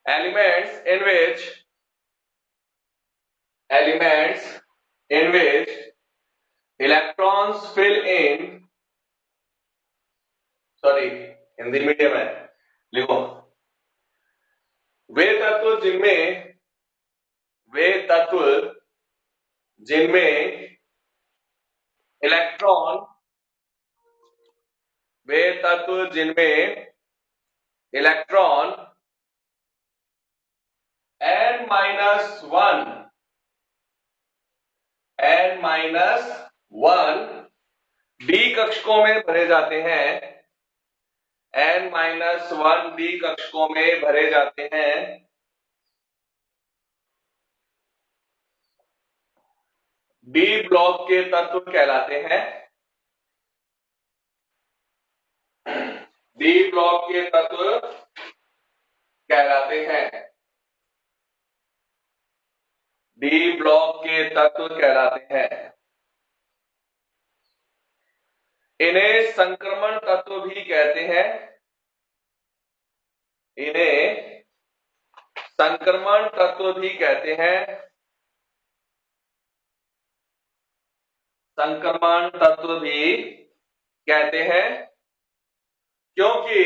elements in which electrons fill in, sorry Hindi medium है, लिखो वे तत्व जिनमें इलेक्ट्रॉन n-1 डी कक्षकों में भरे जाते हैं, n-1 डी कक्षकों में भरे जाते हैं, डी ब्लॉक के तत्व कहलाते हैं, डी ब्लॉक के तत्व कहलाते हैं, डी ब्लॉक के तत्व कहलाते हैं। इन्हें संक्रमण तत्व भी कहते हैं, इन्हें संक्रमण तत्व भी कहते हैं, संक्रमण तत्व भी कहते हैं, क्योंकि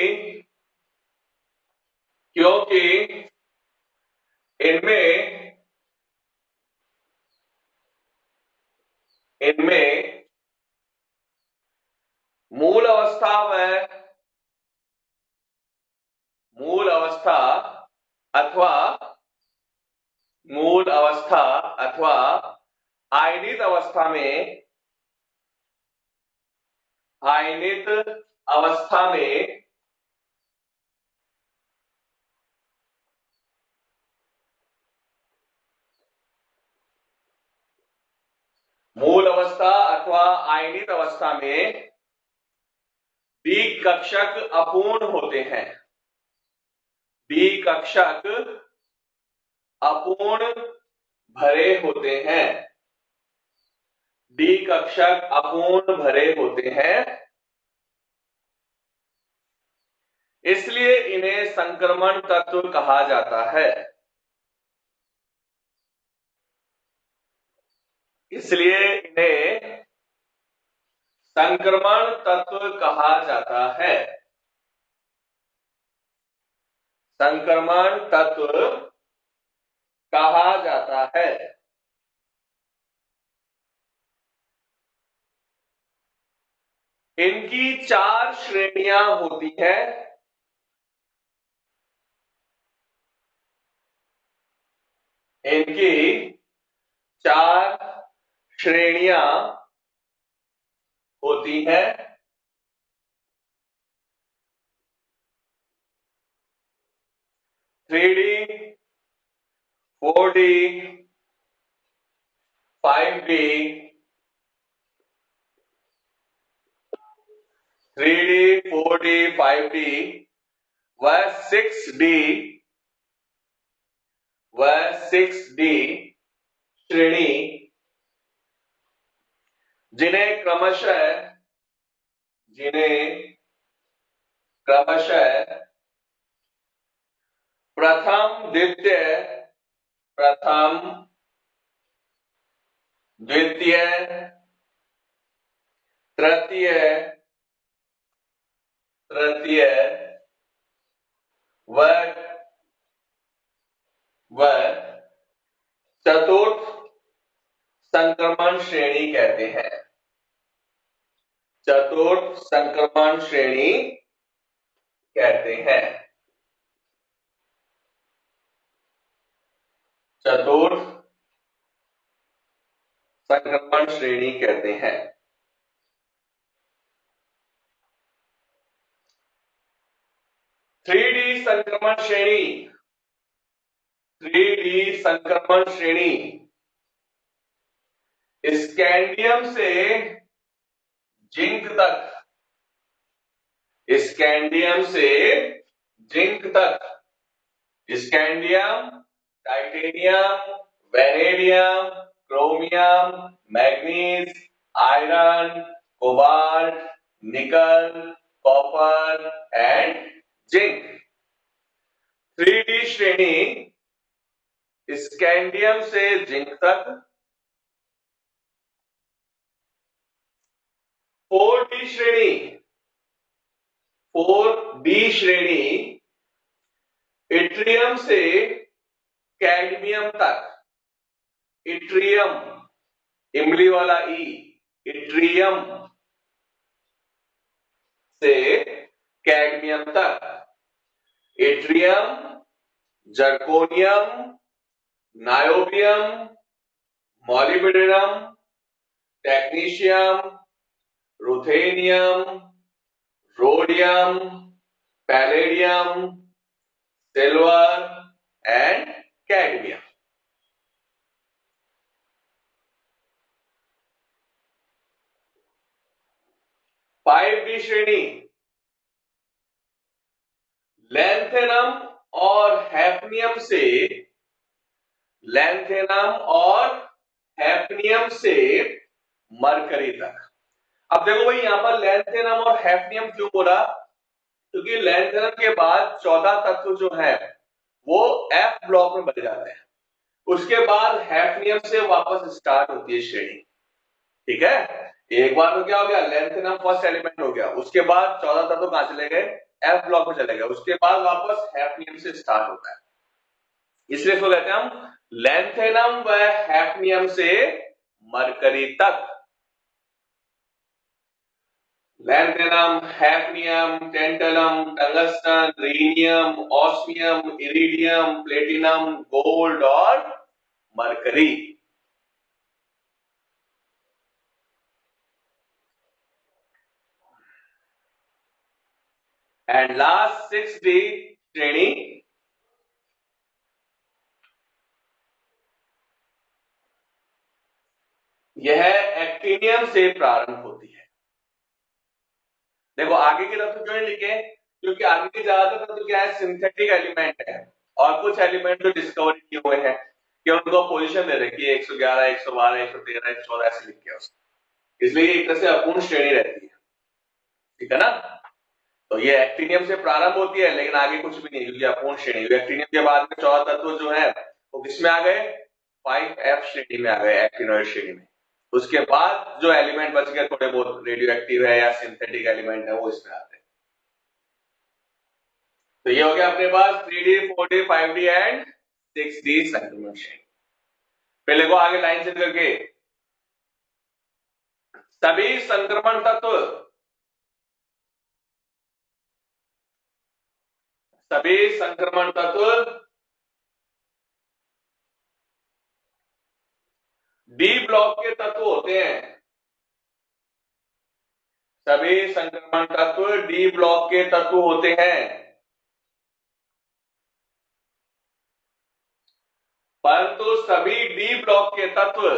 इनमें मूल अवस्था अथवा आयनित अवस्था में मूल अवस्था अथवा आयनित अवस्था में डी कक्षक अपूर्ण होते हैं, डी कक्षक अपूर्ण भरे होते हैं, डी कक्षक अपूर्ण भरे होते हैं, इसलिए इन्हें संक्रमण तत्व कहा जाता है, इसलिए इन्हें संक्रमण तत्व कहा जाता है, संक्रमण तत्व कहा जाता है। इनकी 4 श्रेणियां होती हैं, इनकी 4 श्रेणियां होती हैं। 3D, 4D, 5D, 3D, 4D, 5D व 6D श्रेणी, जिन्हें क्रमशः प्रथम द्वितीय तृतीय व चतुर्थ संक्रमण श्रेणी कहते हैं, चतुर्थ संक्रमण श्रेणी कहते हैं, चतुर्थ संक्रमण श्रेणी कहते हैं। 3D संक्रमण श्रेणी, 3D संक्रमण श्रेणी स्कैंडियम से जिंक तक, स्कैंडियम से जिंक तक, scandium, titanium, vanadium, chromium, manganese, iron, cobalt, निकल, कॉपर एंड जिंक। 3D 3 श्रेणी स्कैंडियम से जिंक तक, 4D श्रेणी 4D श्रेणी इट्रियम से कैडमियम तक, इट्रियम इमली वाला ई, इट्रियम से कैडमियम तक, yttrium, zirconium, niobium, molybdenum, technetium, ruthenium, rhodium, palladium, silver and cadmium. 5D श्रेणी लैंथेनम और हैफनियम से, लैंथेनम और हैफनियम से मरकरी तक। अब देखो भाई यहां पर लैंथेनम और हैफनियम क्यों बोला, क्योंकि लैंथेनम के बाद 14 तत्व जो है वो F ब्लॉक में बन जाते हैं, उसके बाद हैफनियम से वापस स्टार्ट होती है श्रेणी। ठीक है, एक बार तो क्या हो गया, लैंथेनम फर्स्ट एलिमेंट हो गया, उसके बाद 14 तत्व कहां चले गए, F ब्लॉक में चले गए, उसके बाद वापस हैफनियम से स्टार्ट होता है। इसलिए इसको कहते हैं हम लैंथेनम व हैफनियम से मरकरी तक। Lanthanum, hafnium, tantalum, tungsten, rhenium, osmium, iridium, platinum, gold और मरकरी। एंड लास्ट 6D श्रेणी यह एक्टिनियम से प्रारंभ होती है। देखो आगे के तत्व क्यों नहीं लिखे, क्योंकि आगे के ज्यादातर तत्व क्या है, सिंथेटिक एलिमेंट है, और कुछ एलिमेंट जो डिस्कवर किए हुए हैं कि उनको पोजीशन दे रखी है 111, 112, 113, 114 ऐसे लिख के उसको, इसलिए एक तरह से अपूर्ण श्रेणी रहती है। ठीक है ना, तो ये एक्टिनियम से प्रारंभ होती है, लेकिन आगे कुछ भी नहीं, क्योंकि अपूर्ण श्रेणी। एक्टिनियम के बाद में 14 तत्व जो है वो किसमें आ गए, 5F श्रेणी में आ गए, एक्टिनोइड श्रेणी में। उसके बाद जो एलिमेंट बच गए थोड़े बहुत रेडियो एक्टिव है या सिंथेटिक एलिमेंट है, वो इसमें आते हैं। तो ये हो गया अपने पास 3D, 4D, 5D and 6D संक्रमण श्रेणी। पहले को आगे लाइन से करके, सभी संक्रमण तत्व, सभी संक्रमण तत्व डी ब्लॉक के तत्व होते हैं, सभी संक्रमण तत्व डी ब्लॉक के तत्व होते हैं, परंतु सभी डी ब्लॉक के तत्व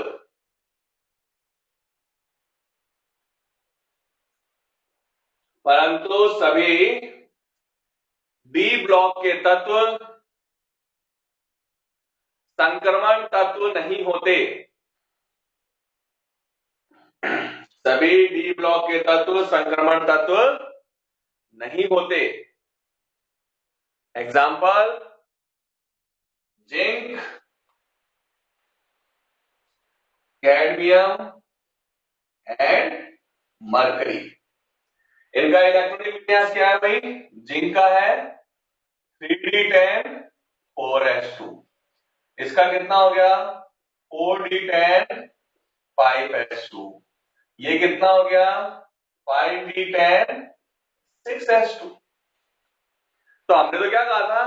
डी ब्लॉक के तत्व संक्रमण तत्व नहीं होते। सभी डी ब्लॉक के तत्व संक्रमण तत्व नहीं होते। Example, zinc, cadmium and mercury. इनका इलेक्ट्रॉनिक विन्यास क्या है भाई, जिंक का है 3D10 4s2, इसका कितना हो गया 4D10 5s2, ये कितना हो गया 5D10 6s2। तो हमने तो क्या कहा था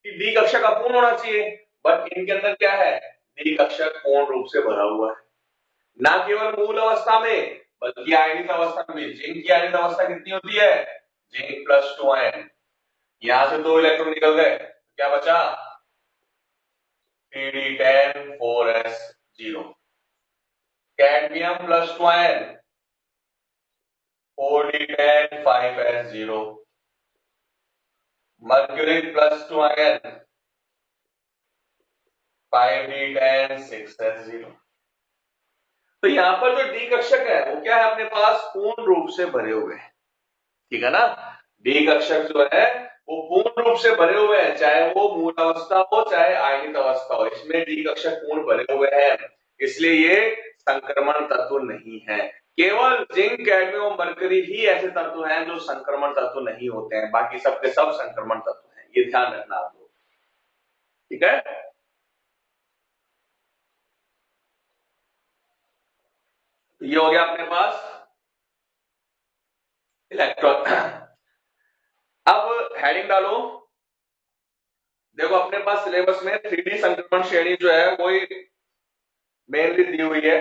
कि डी कक्षक अपूर्ण होना चाहिए, बट इनके अंदर क्या है, डी कक्षक पूर्ण रूप से भरा हुआ है, ना केवल मूल अवस्था में बल्कि आयनित अवस्था में। जिंक की आयनित अवस्था कितनी होती है, जिंक +2 आयन, यहां से 2 इलेक्ट्रॉन निकल गए, क्या बचा 3D10 4s0, cadmium +2 ion 4D10 5s0, mercury +2 ion 5D10 6s0। तो यहां पर जो डी कक्षक है वो क्या है, अपने पास पूर्ण रूप से भरे हुए हैं। ठीक है ना, डी कक्षक जो है वो पूर्ण रूप से भरे हुए हैं, चाहे वो मूल अवस्था हो चाहे आयनित अवस्था हो, इसमें डी कक्षक पूर्ण भरे हुए हैं, इसलिए ये संक्रमण तत्व नहीं है। केवल जिंक, कैडमियम और मरकरी ही ऐसे तत्व हैं जो संक्रमण तत्व नहीं होते हैं, बाकी सबके सब संक्रमण तत्व हैं, ये ध्यान रखना आप लोग। ठीक है, ये हो गया अपने पास इलेक्ट्रॉन। अब हेडिंग डालो। देखो अपने पास सिलेबस में 3D संक्रमण श्रेणी जो है वो मेनली दी हुई है,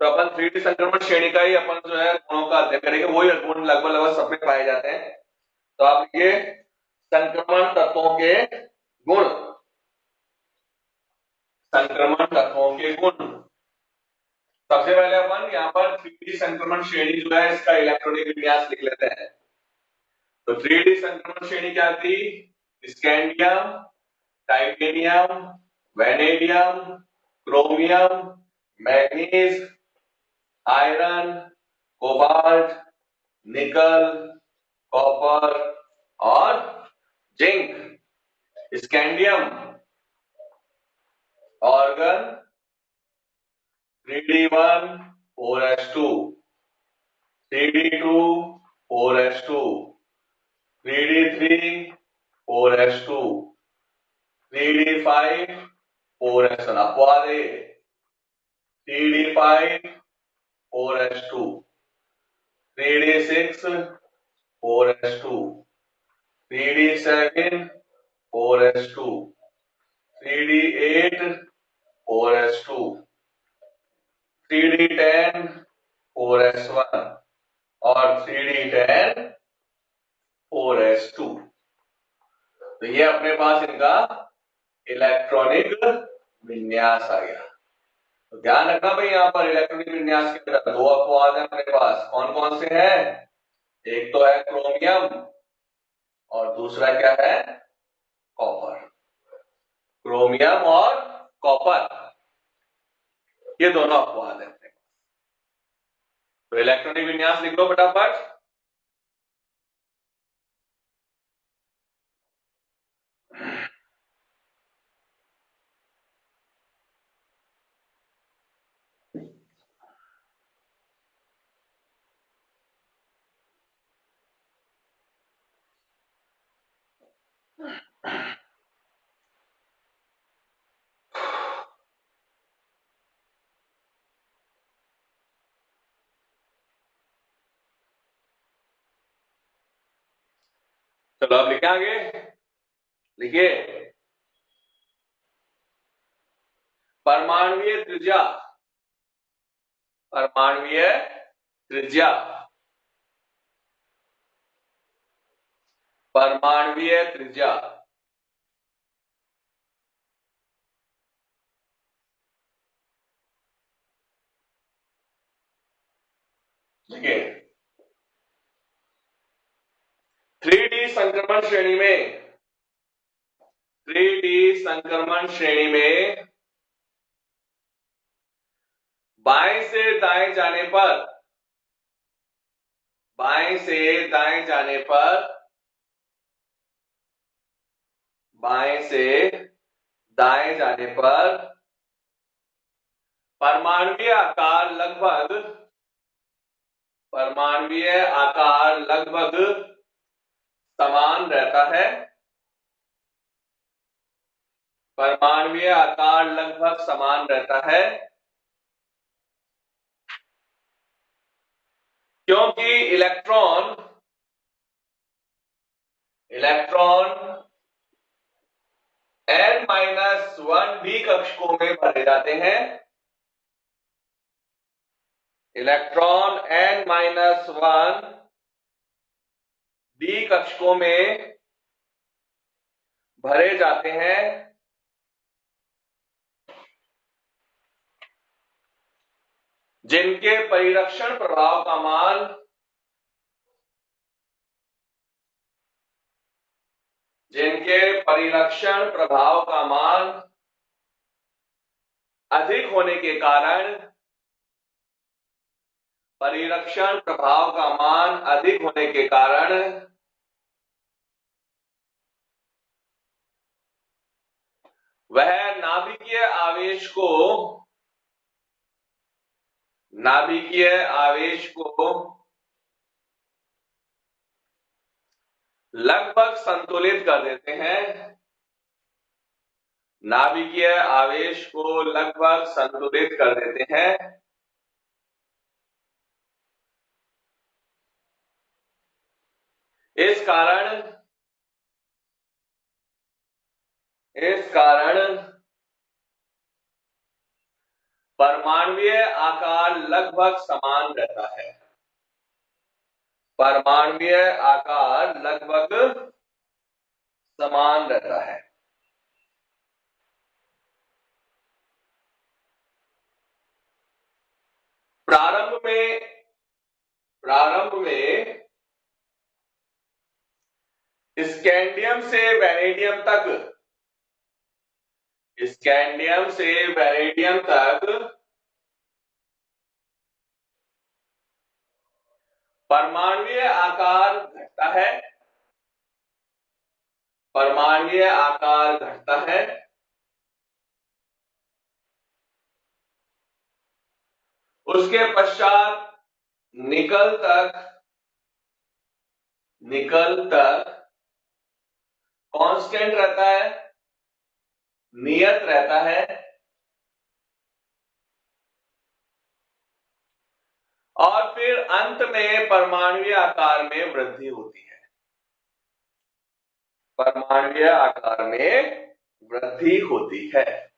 तो अपन 3D संक्रमण श्रेणी का ही अपन जो है गुणों का अध्ययन करेंगे, वही गुण लगभग लगभग सब में पाए जाते हैं। तो आप ये संक्रमण तत्वों के गुण, संक्रमण तत्वों के गुण। सबसे पहले अपन यहाँ पर 3D संक्रमण श्रेणी जो है इसका इलेक्ट्रॉनिक विन्यास लिख लेते हैं। तो 3D संक्रमण श्रेणी क्या थी? Scandium, titanium, vanadium, chromium, manganese, iron, cobalt, निकल, कॉपर और zinc. Scandium organ 3D1 4s2, 3D2 4s2, 3D3 4s2, 3D5 4s1, अपवाद है 3D5 4s2, 3D6 4s2, 3D7 4s2, 3D8 4s2, 3D10 4s1 और 3D10 4s2। तो ये अपने पास इनका electronic विन्यास आ गया। तो ध्यान रखना भाई, यहाँ पर इलेक्ट्रॉनिक विन्यास के अंदर दो अपवाद है अपने पास, कौन कौन से हैं? एक तो है क्रोमियम और दूसरा क्या है? कॉपर। क्रोमियम और कॉपर, ये दोनों अपवाद है अपने पास। तो इलेक्ट्रॉनिक विन्यास लिख लो फटाफट। चलो अब लिखे आगे, लिखिए परमाणुीय त्रिज्या, परमाणुीय त्रिज्या, परमाणुीय त्रिज्या। देखिए 3D संक्रमण श्रेणी में, 3D संक्रमण श्रेणी में बाएं से दाएं जाने पर, बाएं से दाएं जाने पर, बाएं से दाएं जाने पर परमाणुीय आकार लगभग, परमाणुीय आकार लगभग समान रहता है, परमाणुीय आकार लगभग समान रहता है, क्योंकि इलेक्ट्रॉन, इलेक्ट्रॉन n-1 डी कक्षकों में भरे जाते हैं, इलेक्ट्रॉन n-1 डी कक्षकों में भरे जाते हैं, जिनके परिरक्षण प्रभाव का मान, जिनके परिरक्षण प्रभाव का मान अधिक होने के कारण, परिरक्षण प्रभाव का मान अधिक होने के कारण वह नाभिकीय आवेश को लगभग संतुलित कर देते हैं। नाभिकीय आवेश को लगभग संतुलित कर देते हैं। इस कारण परमाणुीय आकार लगभग समान रहता है। परमाणुीय आकार लगभग समान रहता है। प्रारंभ में स्कैंडियम से वैनेडियम तक परमाणुीय आकार घटता है। उसके पश्चात निकल तक कांस्टेंट रहता है, नियत रहता है। और फिर अंत में परमाणुीय आकार में वृद्धि होती है। परमाणुीय आकार में वृद्धि होती है।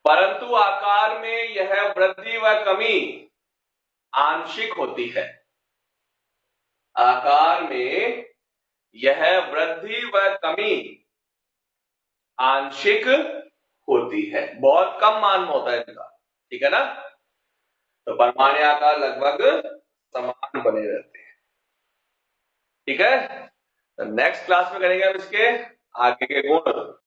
परंतु आकार में यह वृद्धि व कमी आंशिक होती है। आकार में यह वृद्धि व कमी आंशिक होती है, बहुत कम मान में होता है इनका, ठीक है ना। तो परमाणु आकार लगभग समान बने रहते हैं, ठीक है। नेक्स्ट क्लास में करेंगे हम इसके आगे के गुण।